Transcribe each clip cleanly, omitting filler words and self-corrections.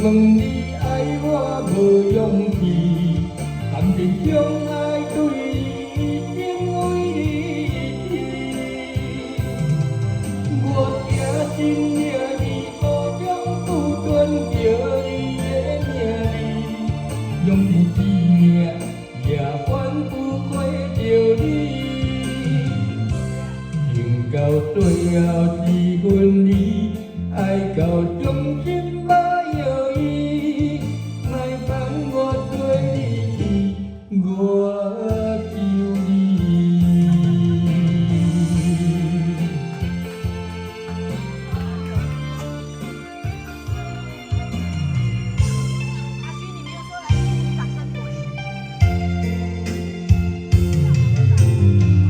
mừng đi ai qua bờ dòng thì tặng tình thương ai tôi tiếng ngôi đi buồn kia xin nhớ đi có trong tu tuân kia đi dễ nhẹ đi dòng tình chi nhẹ và quán tu quay chiều đi chuyện cao tôi ao chi quên đi ai cầu trong chim ba giờ y mai vắng ngọt tươi đi ngọt chiều đi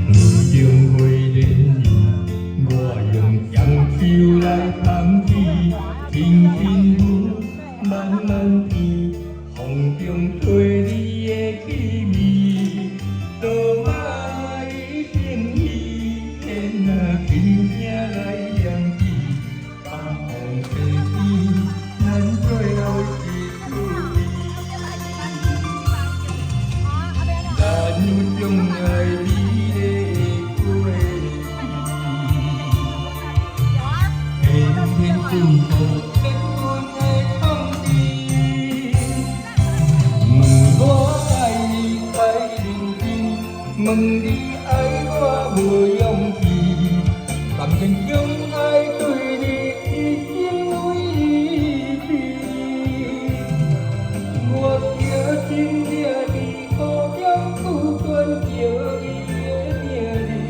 người dương hồi đến ngọt dòng chẳng chiều lại thắm thì kinh kinh buông man man thì hồng tiếng thôi đi khi mi tơ mai thiên hi nên là kinh nhà lại yang thì ta hồng tê đi nan trôi đôi chỉ tôi đã nuốt trong ngày đi để quê em từng hồ đến muôn ngày không đi mừng có ai đình kinh mừng đi ai qua bờ dòng thì tặng tình chung ai tôi đi trên núi đi ngọt kia xin địa đi có trong tu tuân chiều đi nhẹ đi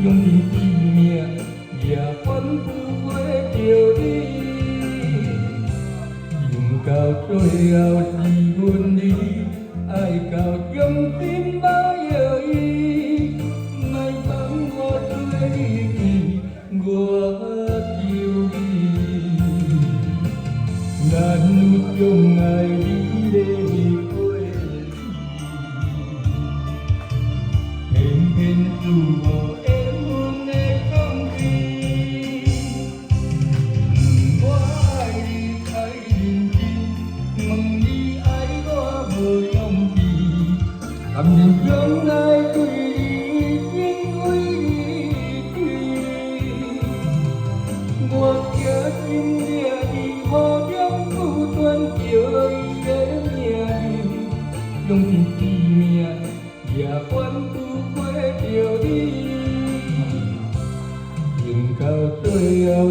dùng tình chi nhẹ và quấn tu quê chiều đi dùng cao trôi ao chi buồn đi ai cao trong tim bao giờ y mai vắng ngọt tươi đi ngọt chiều đi đã nuốt trong ngày đi để quê em dù hồ em hôm nay không đi mừng quá ai đi thấy đình chim mừng đi ai có bờ dòng thì tầm nhìn trong ai tôi đi tiếng ôi đi ngọt kia chim địa đi hồ trong tu tuân chiều dễ nhẹ đi dòng tình chi nhẹ và quán tu quê chiều đi dừng cao tôi ao